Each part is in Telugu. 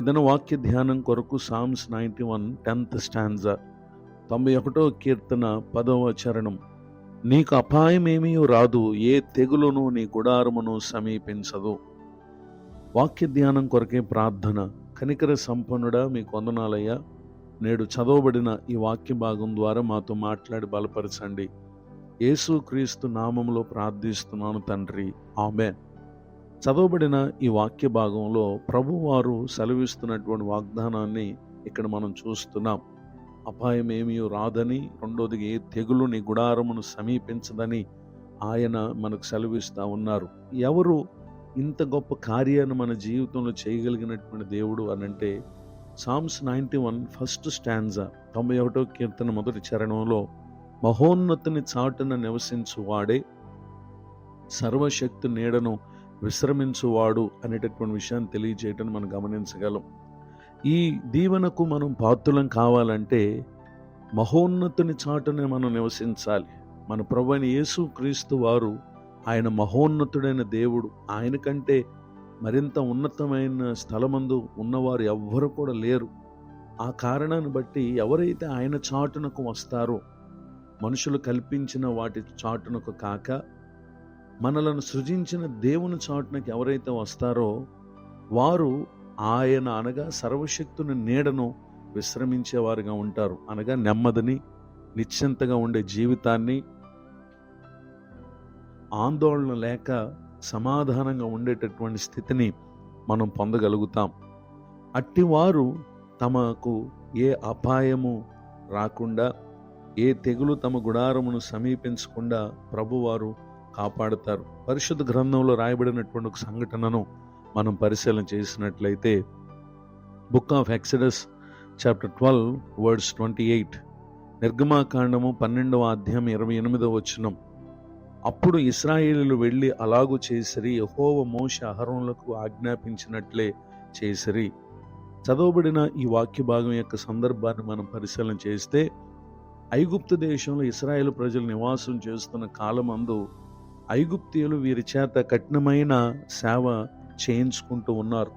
ఏదైనా వాక్య ధ్యానం కొరకు సామ్స్ 91 10th స్టాంజా 91వ కీర్తన 10వ చరణం. నీకు అపాయమేమీ రాదు, ఏ తెగులును నీ గుడారమును సమీపించదు. వాక్య ధ్యానం కొరకే ప్రార్థన. కనికర సంపన్నుడా, మీకు వందనాలయ్యా. నేడు చదవబడిన ఈ వాక్య భాగం ద్వారా మాతో మాట్లాడి బలపరచండి. యేసుక్రీస్తు నామములో ప్రార్థిస్తున్నాను తండ్రి, ఆమేన్. చదవబడిన ఈ వాక్య భాగంలో ప్రభువారు సెలవిస్తున్నటువంటి వాగ్దానాన్ని ఇక్కడ మనం చూస్తున్నాం. అపాయం ఏమీ రాదని, రెండోది ఏ తెగులు నీ గుడారమును సమీపించదని ఆయన మనకు సెలవిస్తూ ఉన్నారు. ఎవరు ఇంత గొప్ప కార్యాన్ని మన జీవితంలో చేయగలిగినటువంటి దేవుడు అనంటే సామ్స్ 91 ఫస్ట్ స్టాంజా 91వ కీర్తన మొదటి చరణంలో, మహోన్నతుని చాటున నివసించువాడే సర్వశక్తి నీడను విశ్రమించువాడు అనేటటువంటి విషయాన్ని తెలియజేయటం మనం గమనించగలం. ఈ దీవెనకు మనం పాత్రులం కావాలంటే మహోన్నతుని చాటునే మనం నివసించాలి. మన ప్రభువైన యేసుక్రీస్తు వారు ఆయన మహోన్నతుడైన దేవుడు. ఆయన కంటే మరింత ఉన్నతమైన స్థలమందు ఉన్నవారు ఎవ్వరు కూడా లేరు. ఆ కారణాన్ని బట్టి ఎవరైతే ఆయన చాటునకు వస్తారో, మనుషులు కల్పించిన వాటి చాటునకు కాక మనలను సృజించిన దేవుని చాటునకు ఎవరైతే వస్తారో వారు ఆయన అనగా సర్వశక్తుని నీడను విశ్రమించేవారుగా ఉంటారు. అనగా నెమ్మదిని, నిశ్చింతగా ఉండే జీవితాన్ని, ఆందోళన లేక సమాధానంగా ఉండేటటువంటి స్థితిని మనం పొందగలుగుతాం. అట్టివారు తమకు ఏ అపాయము రాకుండా, ఏ తెగులు తమ గుడారమును సమీపించకుండా ప్రభువారు కాపాడుతారు. పరిశుద్ధ గ్రంథంలో రాయబడినటువంటి ఒక సంఘటనను మనం పరిశీలన చేసినట్లయితే, book of Exodus chapter 12 words 28, నిర్గమాకాండము 12వ అధ్యాయం 28వ వచనం. అప్పుడు ఇశ్రాయేలీయులు వెళ్ళి అలాగు చేసిరి, యెహోవా మోషే అహరోనులకు ఆజ్ఞాపించినట్లే చేసిరి. చదవబడిన ఈ వాక్య భాగం యొక్క సందర్భాన్ని మనం పరిశీలన చేస్తే, ఐగుప్తు దేశంలో ఇశ్రాయేలు ప్రజలు నివాసం చేస్తున్న కాలమందు ఐగుప్తీయులు వీరి చేత కఠినమైన సేవ చేయించుకుంటూ ఉన్నారు.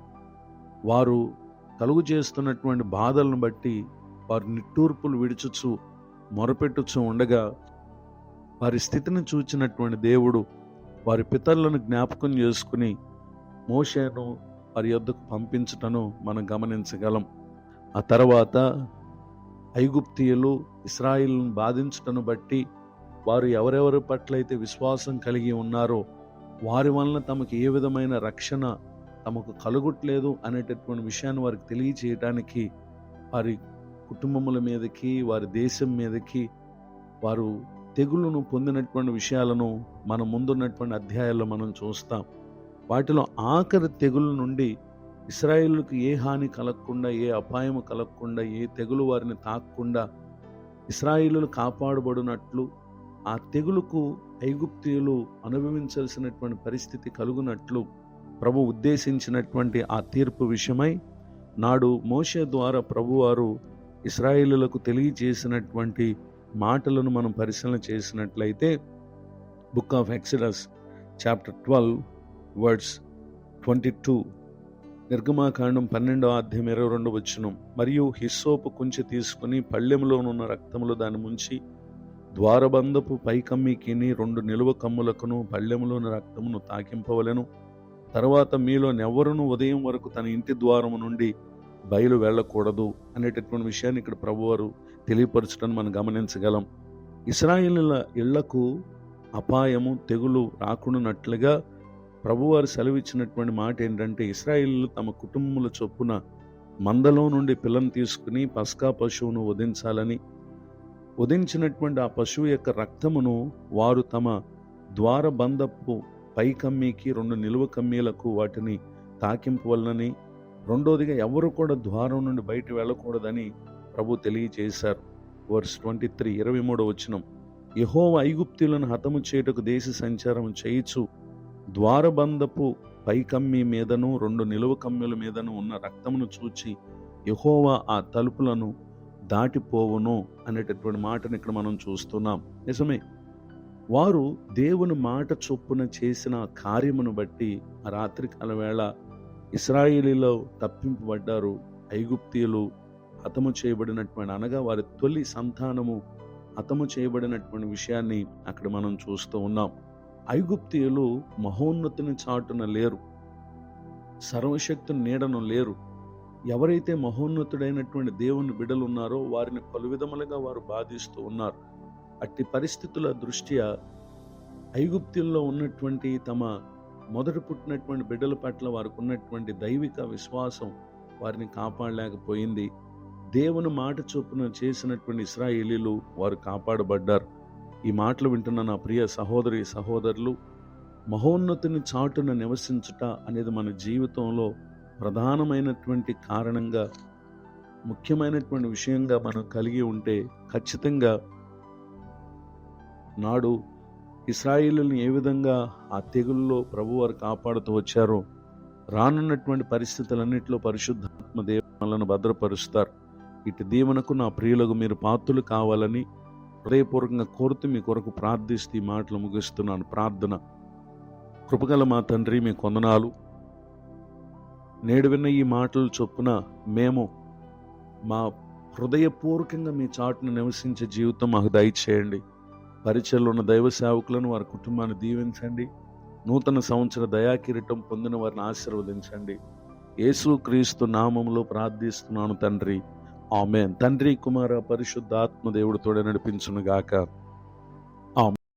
వారు కలుగు చేస్తున్నటువంటి బాధలను బట్టి వారు నిట్టూర్పులు విడుచుచు మొరపెట్టుచు ఉండగా, వారి స్థితిని చూచినటువంటి దేవుడు వారి పితరులను జ్ఞాపకం చేసుకుని మోషేను వారి యొద్దకు పంపించటను మనం గమనించగలం. ఆ తర్వాత ఐగుప్తీయులు ఇశ్రాయేలును బాధించటను బట్టి వారు ఎవరెవరి పట్లయితే విశ్వాసం కలిగి ఉన్నారో వారి వలన తమకు ఏ విధమైన రక్షణ తమకు కలుగుట్లేదు అనేటటువంటి విషయాన్ని వారికి తెలియచేయటానికి వారి కుటుంబముల మీదకి, వారి దేశం మీదకి వారు తెగులును పొందినటువంటి విషయాలను మనం ముందున్నటువంటి అధ్యాయాల్లో మనం చూస్తాం. వాటిలో ఆఖరి తెగుల నుండి ఇశ్రాయేలుకు ఏ హాని కలగకుండా, ఏ అపాయము కలగకుండా, ఏ తెగులు వారిని తాకకుండా ఇశ్రాయేలులు కాపాడబడినట్లు, ఆ తెగులుకు ఐగుప్తీయులు అనుభవించాల్సినటువంటి పరిస్థితి కలుగునట్లు ప్రభు ఉద్దేశించినటువంటి ఆ తీర్పు విషయమై నాడు మోషే ద్వారా ప్రభువారు ఇశ్రాయేలులకు తెలియజేసినటువంటి మాటలను మనం పరిశీలన చేసినట్లయితే, book of Exodus chapter 12 words 22, నిర్గమాకాండం 12వ అధ్యాయం 22వ వచనం. మరియు హిస్సోపు కుంచె తీసుకుని పళ్ళెములోనున్న రక్తములు దాని ముంచి ద్వారబంధపు పైకమ్మికిని 2 నిలువ కమ్ములకును పళ్ళెములోని రక్తమును తాకింపవలెను. తర్వాత మీలో నెవ్వరును ఉదయం వరకు తన ఇంటి ద్వారము నుండి బయలు వెళ్ళకూడదు అనేటటువంటి విషయాన్ని ఇక్కడ ప్రభువారు తెలియపరచడం మనం గమనించగలం. ఇశ్రాయేలీయుల ఇళ్లకు అపాయము, తెగులు రాకుండానట్లుగా ప్రభువారు సెలవిచ్చినటువంటి మాట ఏంటంటే, ఇశ్రాయేలీయులు తమ కుటుంబముల చొప్పున మందలో నుండి పిల్లను తీసుకుని పస్కా పశువును వధించాలని, వధించినటువంటి ఆ పశువు యొక్క రక్తమును వారు తమ ద్వారబంధపు పైకమ్మికి 2 నిలువ కమ్మీలకు వాటిని తాకింపవలనని, రెండోదిగా ఎవరు కూడా ద్వారం నుండి బయట వెళ్ళకూడదని ప్రభు తెలియజేశారు. వర్స్ 23 23వ వచనం. యెహోవా ఐగుప్తీయులను హతము చేయుటకు దేశ సంచారం చేయుచు ద్వారబంధపు పైకమ్మి మీదను 2 నిలువ కమ్మిల మీదను ఉన్న రక్తమును చూచి యెహోవా ఆ తలుపులను దాటిపోవును అనేటటువంటి మాటను ఇక్కడ మనం చూస్తున్నాం. నిజమే, వారు దేవుని మాట చొప్పున చేసిన కార్యమును బట్టి ఆ రాత్రికాల వేళ ఇశ్రాయేలీలో తప్పింపబడ్డారు. ఐగుప్తీయులు హతము చేయబడినటువంటి, అనగా వారి తొలి సంతానము హతము చేయబడినటువంటి విషయాన్ని అక్కడ మనం చూస్తూ ఉన్నాం. ఐగుప్తీయులు మహోన్నతుని చాటున లేరు, సర్వశక్తుని నీడను లేరు. ఎవరైతే మహోన్నతుడైనటువంటి దేవుని బిడ్డలు ఉన్నారో వారిని పలు విధములుగా వారు బాధిస్తూ ఉన్నారు. అట్టి పరిస్థితుల దృష్ట్యా ఐగుప్తుల్లో ఉన్నటువంటి తమ మొదట పుట్టినటువంటి బిడ్డల పట్ల వారికి ఉన్నటువంటి దైవిక విశ్వాసం వారిని కాపాడలేకపోయింది. దేవుని మాట చొప్పున చేసినటువంటి ఇశ్రాయేలీలు వారు కాపాడబడ్డారు. ఈ మాటలు వింటున్న నా ప్రియ సహోదరి సహోదరులు, మహోన్నతుని చాటున నివసించుట అనేది మన జీవితంలో ప్రధానమైనటువంటి కారణంగా, ముఖ్యమైనటువంటి విషయంగా మనం కలిగి ఉంటే ఖచ్చితంగా నాడు ఇశ్రాయేలుని ఏ విధంగా ఆ తెగుల్లో ప్రభు వారు కాపాడుతూ వచ్చారో రానున్నటువంటి పరిస్థితులన్నింటిలో పరిశుద్ధాత్మ దేవులను భద్రపరుస్తారు. ఇటు దీవెనకు నా ప్రియులకు మీరు పాత్రులు కావాలని హృదయపూర్వకంగా కోరుతూ మీ కొరకు ప్రార్థిస్తూ ఈ మాటలు ముగిస్తున్నాను. ప్రార్థన. కృపగల మా తండ్రి, మీ కొందనాలు. నేడు విన్న ఈ మాటలు చొప్పున మేము మా హృదయపూర్వకంగా మీ చాటును నివసించే జీవితం మాకు దయచేయండి. పరిచయలో ఉన్న దైవ సేవకులను, వారి కుటుంబాన్ని దీవించండి. నూతన సంవత్సర దయాకిరీటం పొందిన వారిని ఆశీర్వదించండి. యేసు క్రీస్తు నామములో ప్రార్థిస్తున్నాను తండ్రి, ఆమేన్. తండ్రి, కుమార, పరిశుద్ధాత్మ దేవుడు తోడే నడిపించును గాక.